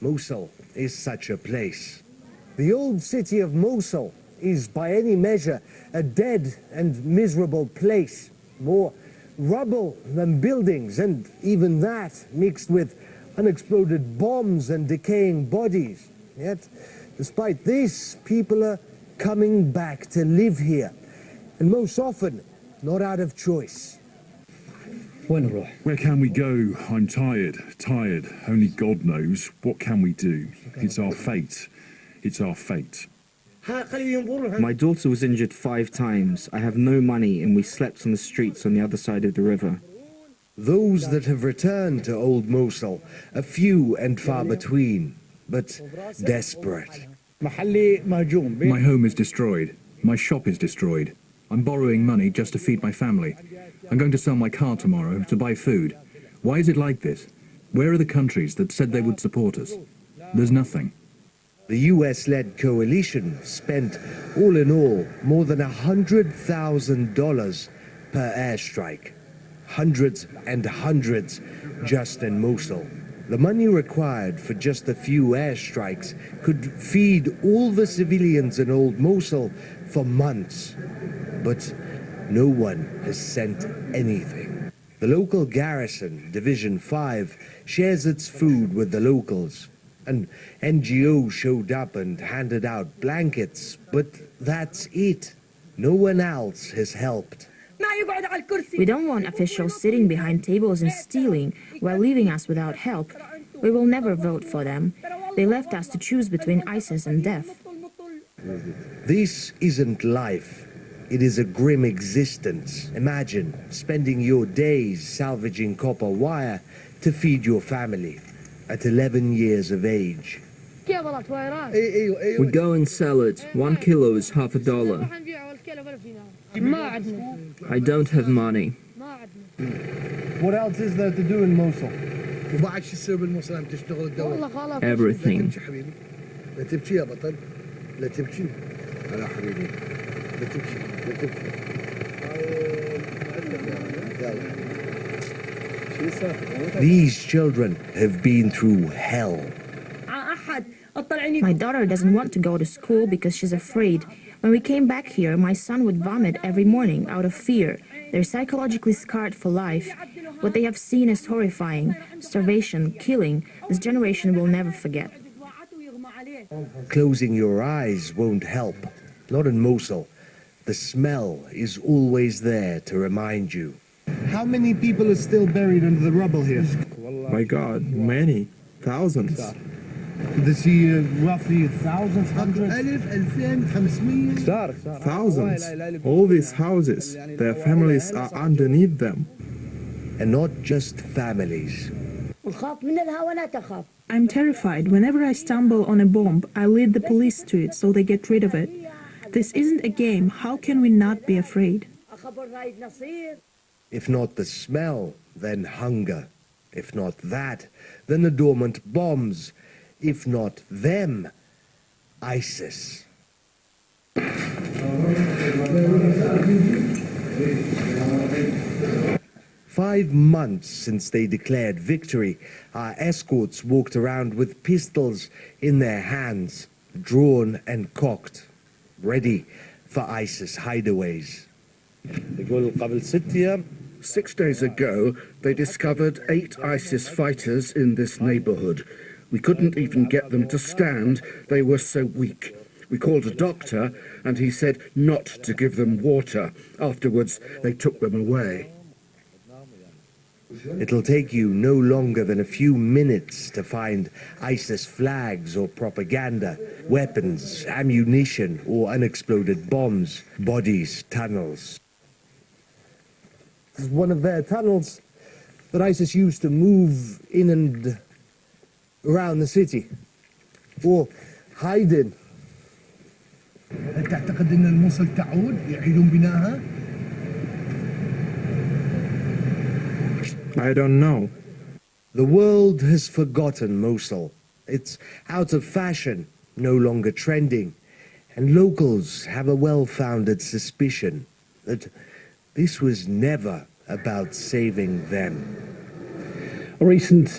Mosul is such a place. The old city of Mosul is by any measure a dead and miserable place. More rubble than buildings, and even that mixed with unexploded bombs and decaying bodies. Yet, despite this, people are coming back to live here, and most often not out of choice. Where can we go? I'm tired. Only God knows. What can we do? It's our fate. It's our fate. My daughter was injured 5 times. I have no money and we slept on the streets on the other side of the river. Those that have returned to old Mosul are few and far between, but desperate. My home is destroyed. My shop is destroyed. I'm borrowing money just to feed my family. I'm going to sell my car tomorrow to buy food. Why is it like this? Where are the countries that said they would support us? There's nothing. The US-led coalition spent, all in all, more than $100,000 per airstrike. Hundreds and hundreds just in Mosul. The money required for just a few airstrikes could feed all the civilians in old Mosul for months. But no one has sent anything. The local garrison, Division 5, shares its food with the locals. An NGO showed up and handed out blankets, but that's it. No one else has helped. We don't want officials sitting behind tables and stealing while leaving us without help. We will never vote for them. They left us to choose between ISIS and death. This isn't life. It is a grim existence. Imagine spending your days salvaging copper wire to feed your family at 11 years of age. We go and sell it. 1 kilo is $50. I don't have money. What else is there to do in Mosul? Everything. These children have been through hell. My daughter doesn't want to go to school because she's afraid. When we came back here, my son would vomit every morning out of fear. They're psychologically scarred for life. What they have seen is horrifying. Starvation, killing. This generation will never forget. Closing your eyes won't help. Not in Mosul. The smell is always there to remind you. How many people are still buried under the rubble here? My God, many. Thousands. They see roughly thousands, hundreds? Thousands. All these houses, their families are underneath them. And not just families. I'm terrified. Whenever I stumble on a bomb, I lead the police to it so they get rid of it. This isn't a game. How can we not be afraid? If not the smell, then hunger. If not that, then the dormant bombs. If not them, ISIS. 5 months since they declared victory, our escorts walked around with pistols in their hands, drawn and cocked, ready for ISIS hideaways. 6 days ago, they discovered 8 ISIS fighters in this neighborhood. We couldn't even get them to stand. They were so weak. We called a doctor, and he said not to give them water. Afterwards, they took them away. It'll take you no longer than a few minutes to find ISIS flags or propaganda, weapons, ammunition, or unexploded bombs, bodies, tunnels. This is one of their tunnels that ISIS used to move in and around the city, or hide in. تعتقد أن الموصل تعود يعيدون بناءها؟ I don't know. The world has forgotten Mosul. It's out of fashion, no longer trending, and locals have a well-founded suspicion that this was never about saving them. A recent